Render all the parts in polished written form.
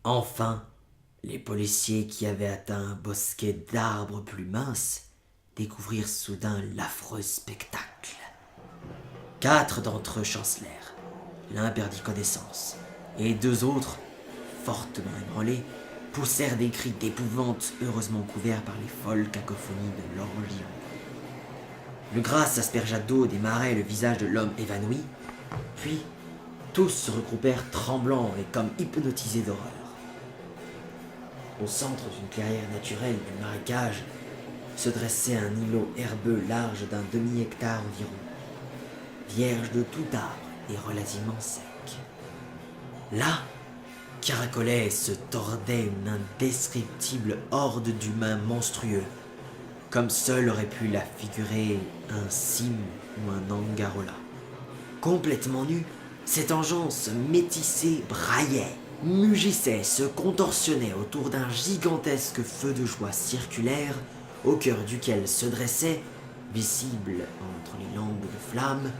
Enfin, les policiers qui avaient atteint un bosquet d'arbres plus minces découvrirent soudain l'affreux spectacle. 4 d'entre eux chancelèrent, l'un perdit connaissance, et 2 autres, fortement ébranlés, poussèrent des cris d'épouvante heureusement couverts par les folles cacophonies de l'orgie. Le gras s'aspergea d'eau des marais le visage de l'homme évanoui, puis tous se regroupèrent tremblants et comme hypnotisés d'horreur. Au centre d'une clairière naturelle du marécage se dressait un îlot herbeux large d'un demi-hectare environ, vierge de tout arbre et relativement sec. Là, caracolait et se tordait une indescriptible horde d'humains monstrueux, comme seul aurait pu la figurer un Sim ou un Angarola. Complètement nu, cette engeance métissée braillait, mugissait, se contorsionnait autour d'un gigantesque feu de joie circulaire au cœur duquel se dressait, visible entre les langues de flamme,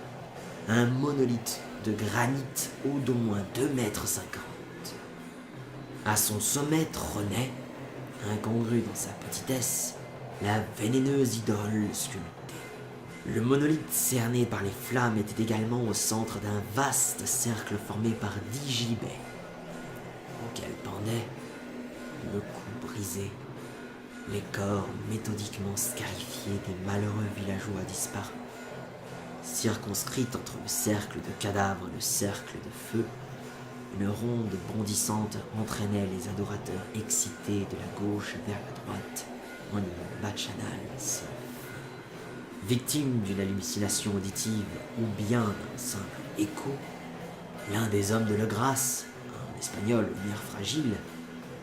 un monolithe de granit haut d'au moins 2,50 mètres. À son sommet trônait, incongrue dans sa petitesse, la vénéneuse idole sculptée. Le monolithe cerné par les flammes était également au centre d'un vaste cercle formé par 10 gibets, auquel pendaient, le cou brisé, les corps méthodiquement scarifiés des malheureux villageois disparus. Circonscrite entre le cercle de cadavres et le cercle de feu, une ronde bondissante entraînait les adorateurs excités de la gauche vers la droite en une bacchanale. Victime d'une hallucination auditive ou bien d'un simple écho, l'un des hommes de Legrasse, un espagnol aux nerfs fragiles,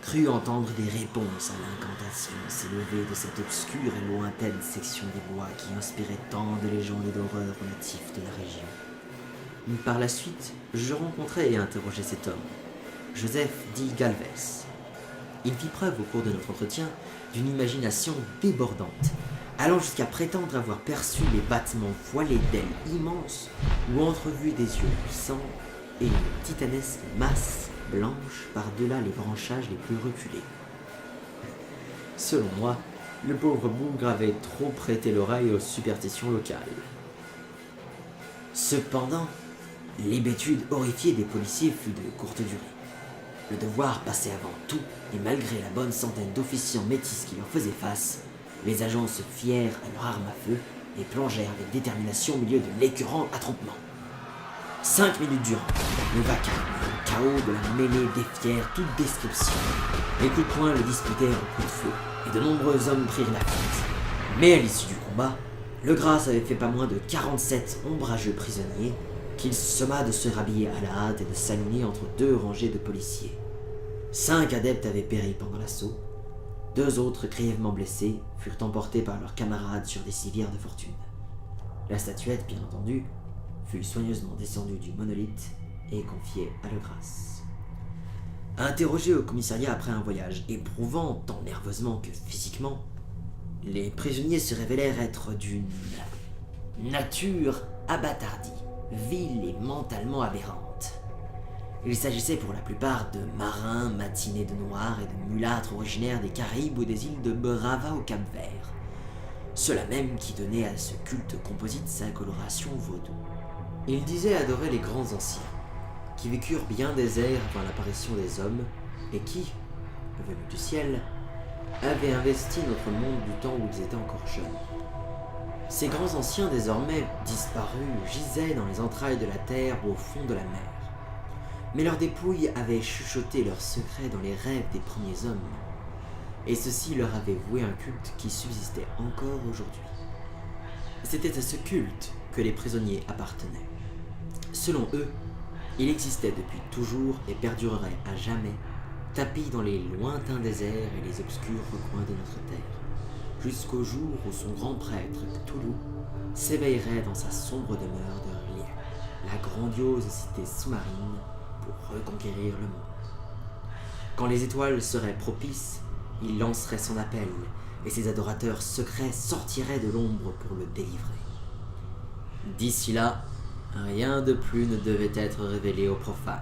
crut entendre des réponses à l'incantation s'élever de cette obscure et lointaine section des bois qui inspirait tant de légendes et d'horreurs relatives de la région. Par la suite, je rencontrai et interrogeai cet homme, Joseph Di Galvez. Il fit preuve au cours de notre entretien d'une imagination débordante, allant jusqu'à prétendre avoir perçu les battements voilés d'ailes immenses ou entrevu des yeux puissants et une titanesque masse blanche par-delà les branchages les plus reculés. Selon moi, le pauvre bougre avait trop prêté l'oreille aux superstitions locales. Cependant, l'hébétude horrifiée des policiers fut de courte durée. Le devoir passait avant tout, et malgré la bonne centaine d'officiants métis qui leur faisaient face, les agents se fièrent à leur arme à feu et plongèrent avec détermination au milieu de l'écœurant attroupement. 5 minutes durant, le vacarme, le chaos de la mêlée défièrent toute description. Les coups de poing le disputèrent au coup de feu, et de nombreux hommes prirent la fuite. Mais à l'issue du combat, Legrasse avait fait pas moins de 47 ombrageux prisonniers, qu'il somma de se rhabiller à la hâte et de s'aligner entre 2 rangées de policiers. 5 adeptes avaient péri pendant l'assaut. 2 autres grièvement blessés furent emportés par leurs camarades sur des civières de fortune. La statuette, bien entendu, fut soigneusement descendue du monolithe et confiée à Legrasse. Interrogés au commissariat après un voyage éprouvant tant nerveusement que physiquement, les prisonniers se révélèrent être d'une nature abâtardie, vile et mentalement aberrante. Il s'agissait pour la plupart de marins matinés de noir et de mulâtres originaires des Caraïbes ou des îles de Brava au Cap-Vert, ceux-là même qui donnaient à ce culte composite sa coloration vaudou. Ils disaient adorer les grands anciens, qui vécurent bien des ères avant l'apparition des hommes et qui, venus du ciel, avaient investi notre monde du temps où ils étaient encore jeunes. Ces grands anciens désormais disparus gisaient dans les entrailles de la terre ou au fond de la mer. Mais leurs dépouilles avaient chuchoté leurs secrets dans les rêves des premiers hommes. et ceux-ci leur avaient voué un culte qui subsistait encore aujourd'hui. C'était à ce culte que les prisonniers appartenaient. Selon eux, il existait depuis toujours et perdurerait à jamais, tapi dans les lointains déserts et les obscurs recoins de notre terre, jusqu'au jour où son grand prêtre Cthulhu s'éveillerait dans sa sombre demeure de R'lyeh, la grandiose cité sous-marine, pour reconquérir le monde. Quand les étoiles seraient propices, il lancerait son appel, et ses adorateurs secrets sortiraient de l'ombre pour le délivrer. D'ici là, rien de plus ne devait être révélé aux profanes.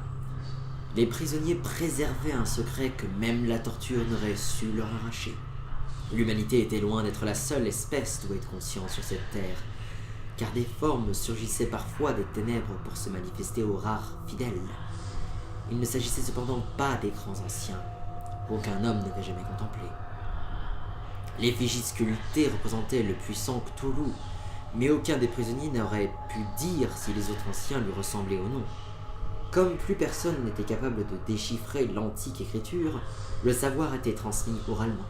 Les prisonniers préservaient un secret que même la torture n'aurait su leur arracher. L'humanité était loin d'être la seule espèce douée de conscience sur cette terre, car des formes surgissaient parfois des ténèbres pour se manifester aux rares fidèles. Il ne s'agissait cependant pas des grands anciens, qu'aucun homme n'avait jamais contemplé. L'effigie sculptée représentait le puissant Cthulhu, mais aucun des prisonniers n'aurait pu dire si les autres anciens lui ressemblaient ou non. Comme plus personne n'était capable de déchiffrer l'antique écriture, le savoir était transmis oralement.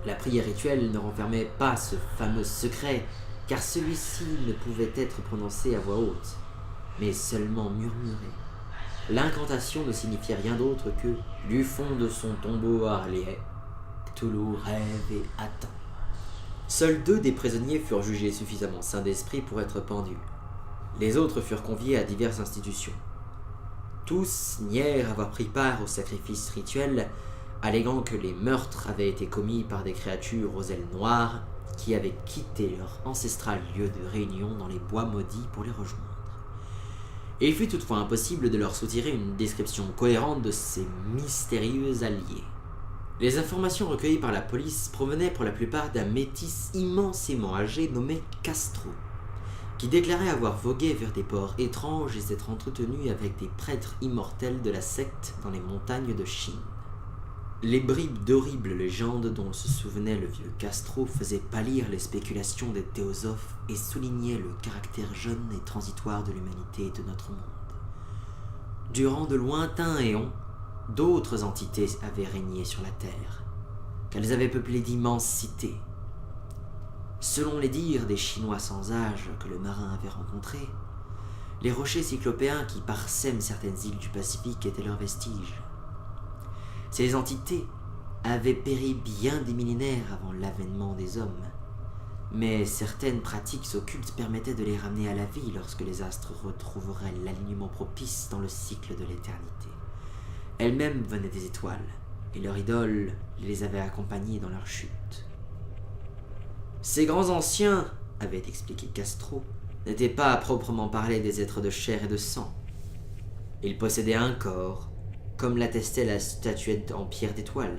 La prière rituelle ne renfermait pas ce fameux secret, car celui-ci ne pouvait être prononcé à voix haute, mais seulement murmuré. L'incantation ne signifiait rien d'autre que « du fond de son tombeau à R'lyeh, Cthulhu rêve et attend ». Seuls 2 des prisonniers furent jugés suffisamment sains d'esprit pour être pendus. Les autres furent conviés à diverses institutions. Tous nièrent avoir pris part au sacrifice rituel, alléguant que les meurtres avaient été commis par des créatures aux ailes noires qui avaient quitté leur ancestral lieu de réunion dans les bois maudits pour les rejoindre. Il fut toutefois impossible de leur soutirer une description cohérente de ces mystérieux alliés. Les informations recueillies par la police provenaient pour la plupart d'un métis immensément âgé nommé Castro, qui déclarait avoir vogué vers des ports étranges et s'être entretenu avec des prêtres immortels de la secte dans les montagnes de Chine. Les bribes d'horribles légendes dont se souvenait le vieux Castro faisaient pâlir les spéculations des théosophes et soulignaient le caractère jeune et transitoire de l'humanité et de notre monde. Durant de lointains éons, d'autres entités avaient régné sur la terre, qu'elles avaient peuplé d'immenses cités. Selon les dires des Chinois sans âge que le marin avait rencontrés, les rochers cyclopéens qui parsèment certaines îles du Pacifique étaient leurs vestiges. Ces entités avaient péri bien des millénaires avant l'avènement des hommes, mais certaines pratiques occultes permettaient de les ramener à la vie lorsque les astres retrouveraient l'alignement propice dans le cycle de l'éternité. Elles-mêmes venaient des étoiles, et leur idole les avait accompagnées dans leur chute. Ces grands anciens, avait expliqué Castro, n'étaient pas à proprement parler des êtres de chair et de sang. Ils possédaient un corps, comme l'attestait la statuette en pierre d'étoile.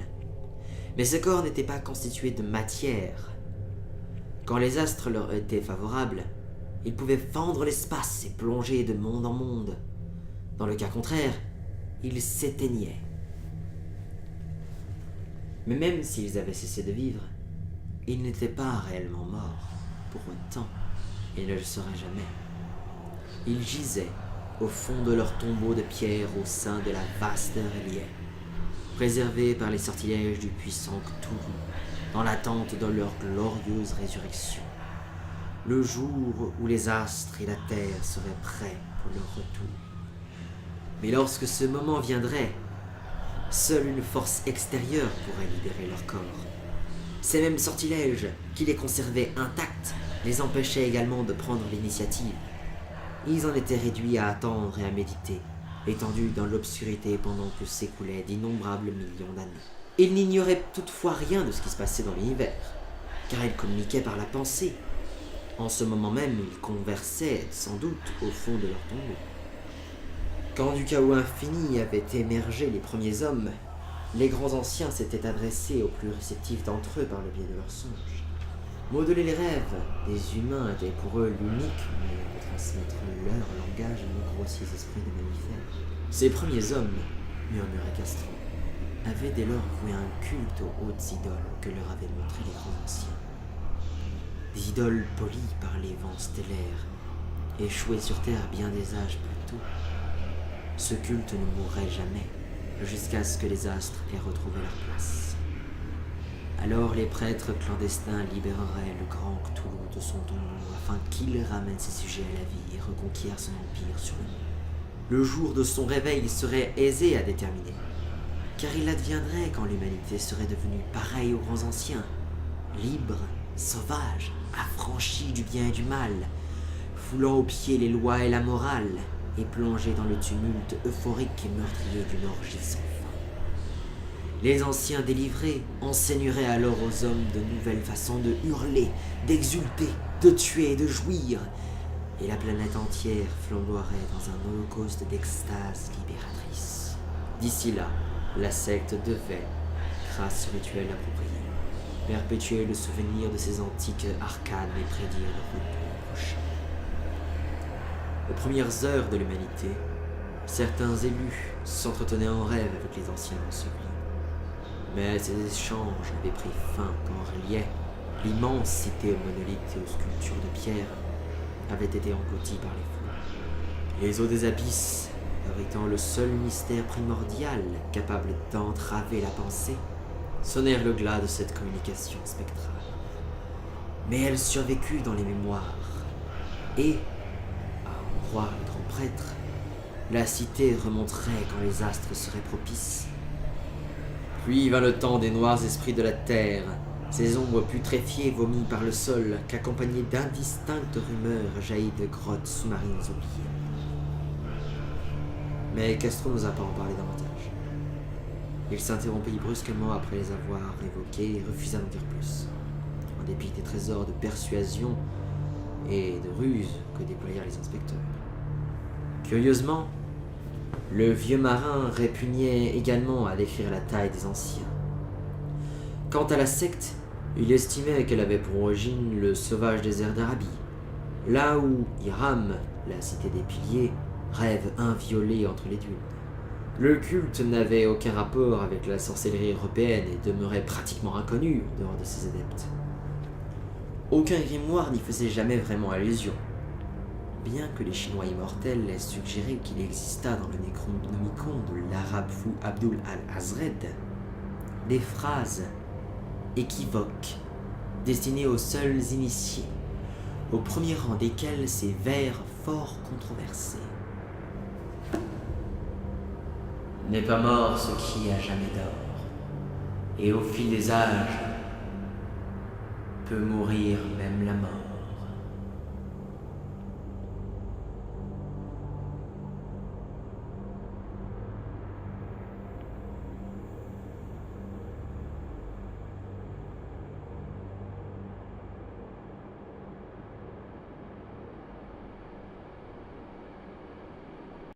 Mais ce corps n'était pas constitué de matière. Quand les astres leur étaient favorables, ils pouvaient fendre l'espace et plonger de monde en monde. Dans le cas contraire, ils s'éteignaient. Mais même s'ils avaient cessé de vivre, ils n'étaient pas réellement morts. Pour autant, ils ne le seraient jamais. Ils gisaient au fond de leur tombeau de pierre au sein de la vaste R'lyeh, préservés par les sortilèges du puissant Cthulhu, dans l'attente de leur glorieuse résurrection, le jour où les astres et la terre seraient prêts pour leur retour. Mais lorsque ce moment viendrait, seule une force extérieure pourrait libérer leur corps. Ces mêmes sortilèges qui les conservaient intacts les empêchaient également de prendre l'initiative. Ils en étaient réduits à attendre et à méditer, étendus dans l'obscurité pendant que s'écoulaient d'innombrables millions d'années. Ils n'ignoraient toutefois rien de ce qui se passait dans l'univers, car ils communiquaient par la pensée. En ce moment même, ils conversaient, sans doute, au fond de leur tombeau. Quand du chaos infini avaient émergé les premiers hommes, les grands anciens s'étaient adressés aux plus réceptifs d'entre eux par le biais de leurs songes. Modeler les rêves des humains était pour eux l'unique moyen de transmettre leur langage à nos grossiers esprits de mammifères. Ces premiers hommes, murmurait Castro, avaient dès lors voué un culte aux hautes idoles que leur avaient montrées les grands anciens. Des idoles polies par les vents stellaires, échouées sur Terre bien des âges plus tôt. Ce culte ne mourrait jamais, jusqu'à ce que les astres aient retrouvé leur place. Alors les prêtres clandestins libéreraient le grand Cthulhu de son donjon afin qu'il ramène ses sujets à la vie et reconquiert son empire sur le monde. Le jour de son réveil serait aisé à déterminer, car il adviendrait quand l'humanité serait devenue pareille aux grands anciens, libre, sauvage, affranchie du bien et du mal, foulant aux pieds les lois et la morale, et plongée dans le tumulte euphorique et meurtrier d'une orgie sans fin. Les anciens délivrés enseigneraient alors aux hommes de nouvelles façons de hurler, d'exulter, de tuer et de jouir, et la planète entière flamboierait dans un holocauste d'extase libératrice. D'ici là, la secte devait, grâce au rituel approprié, perpétuer le souvenir de ces antiques arcanes et prédire le retour prochain. Aux premières heures de l'humanité, certains élus s'entretenaient en rêve avec les anciens ensevelis. Mais ces échanges avaient pris fin quand reliait l'immense cité aux monolithes et aux sculptures de pierre avait été engloutie par les flots. Les eaux des abysses, abritant le seul mystère primordial capable d'entraver la pensée, sonnèrent le glas de cette communication spectrale. Mais elle survécut dans les mémoires, et, à en croire le grand prêtre, la cité remonterait quand les astres seraient propices. Puis vint le temps des noirs esprits de la terre, ces ombres putréfiées vomies par le sol, qu'accompagnaient d'indistinctes rumeurs jaillies de grottes sous-marines oubliées. Mais Castro n'osa pas en parler davantage. Il s'interrompit brusquement après les avoir évoqués et refusa d'en dire plus, en dépit des trésors de persuasion et de ruse que déployèrent les inspecteurs. Curieusement, le vieux marin répugnait également à décrire la taille des anciens. Quant à la secte, il estimait qu'elle avait pour origine le sauvage désert d'Arabie, là où Hiram, la cité des piliers, rêve inviolé entre les dunes. Le culte n'avait aucun rapport avec la sorcellerie européenne et demeurait pratiquement inconnu en dehors de ses adeptes. Aucun grimoire n'y faisait jamais vraiment allusion, bien que les Chinois immortels aient suggéré qu'il exista dans le Necronomicon de l'arabe fou Abdul al-Azred des phrases équivoques destinées aux seuls initiés, au premier rang desquels ces vers fort controversés. N'est pas mort ce qui a jamais d'or, et au fil des âges peut mourir même la mort.